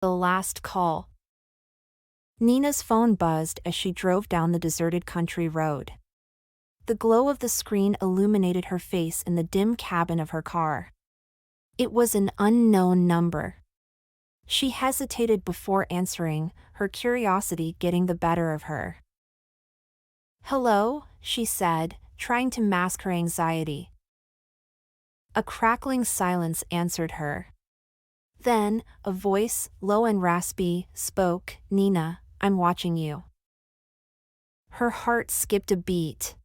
The last call. Nina's phone buzzed as she drove down the deserted country road. The glow of the screen illuminated her face in the dim cabin of her car. It was an unknown number. She hesitated before answering, her curiosity getting the better of her. "Hello," she said, trying to mask her anxiety. A crackling silence answered her. Then, a voice, low and raspy, spoke, "Nina, I'm watching you." Her heart skipped a beat.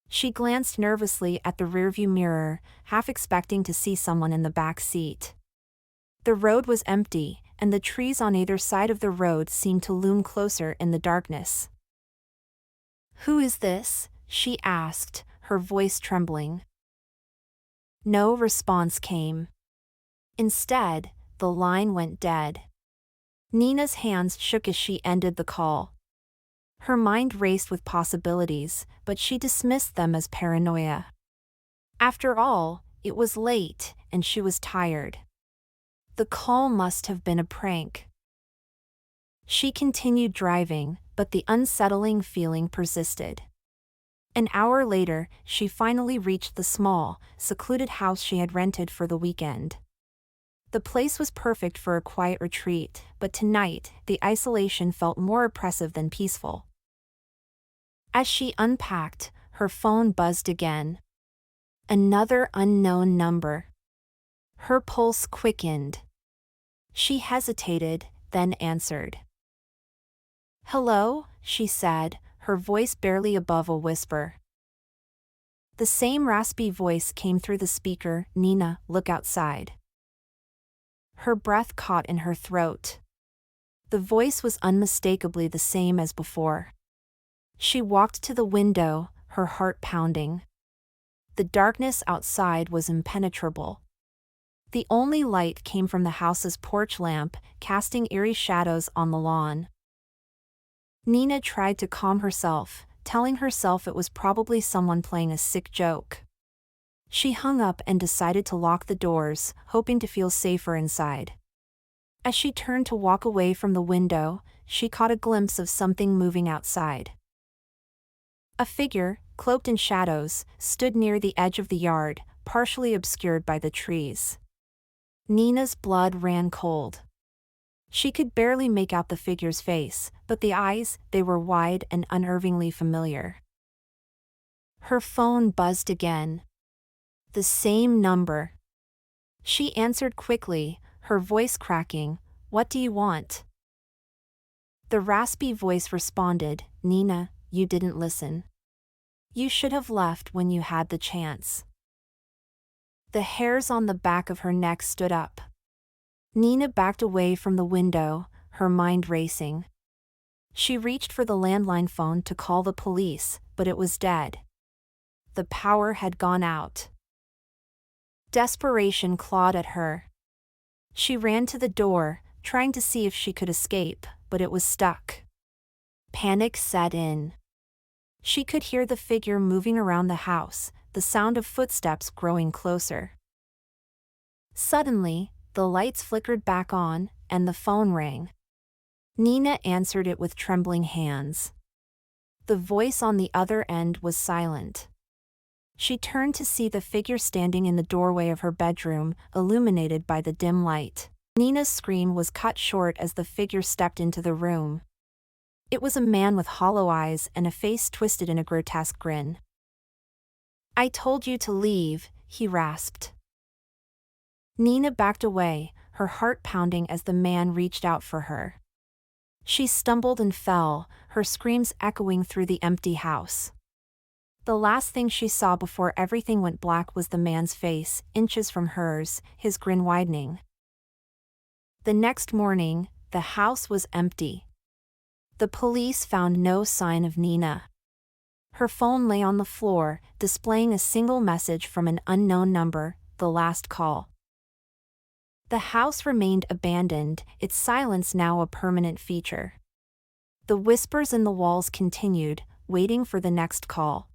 She glanced nervously at the rearview mirror, half expecting to see someone in the back seat. The road was empty, and the trees on either side of the road seemed to loom closer in the darkness. "Who is this?" she asked, her voice trembling. No response came. Instead, the line went dead. Nina's hands shook as she ended the call. Her mind raced with possibilities, but she dismissed them as paranoia. After all, it was late, and she was tired. The call must have been a prank. She continued driving, but the unsettling feeling persisted. An hour later, she finally reached the small, secluded house she had rented for the weekend. The place was perfect for a quiet retreat, but tonight, the isolation felt more oppressive than peaceful. As she unpacked, her phone buzzed again. Another unknown number. Her pulse quickened. She hesitated, then answered. "Hello," she said, her voice barely above a whisper. The same raspy voice came through the speaker, "Nina, look outside." Her breath caught in her throat. The voice was unmistakably the same as before. She walked to the window, her heart pounding. The darkness outside was impenetrable. The only light came from the house's porch lamp, casting eerie shadows on the lawn. Nina tried to calm herself, telling herself it was probably someone playing a sick joke. She hung up and decided to lock the doors, hoping to feel safer inside. As she turned to walk away from the window, she caught a glimpse of something moving outside. A figure, cloaked in shadows, stood near the edge of the yard, partially obscured by the trees. Nina's blood ran cold. She could barely make out the figure's face, but the eyes, they were wide and unnervingly familiar. Her phone buzzed again. The same number. She answered quickly, her voice cracking, "What do you want?" The raspy voice responded, "Nina, you didn't listen. You should have left when you had the chance." The hairs on the back of her neck stood up. Nina backed away from the window, her mind racing. She reached for the landline phone to call the police, but it was dead. The power had gone out. Desperation clawed at her. She ran to the door, trying to see if she could escape, but it was stuck. Panic set in. She could hear the figure moving around the house, the sound of footsteps growing closer. Suddenly, the lights flickered back on, and the phone rang. Nina answered it with trembling hands. The voice on the other end was silent. She turned to see the figure standing in the doorway of her bedroom, illuminated by the dim light. Nina's scream was cut short as the figure stepped into the room. It was a man with hollow eyes and a face twisted in a grotesque grin. "I told you to leave," he rasped. Nina backed away, her heart pounding as the man reached out for her. She stumbled and fell, her screams echoing through the empty house. The last thing she saw before everything went black was the man's face, inches from hers, his grin widening. The next morning, the house was empty. The police found no sign of Nina. Her phone lay on the floor, displaying a single message from an unknown number, the last call. The house remained abandoned, its silence now a permanent feature. The whispers in the walls continued, waiting for the next call.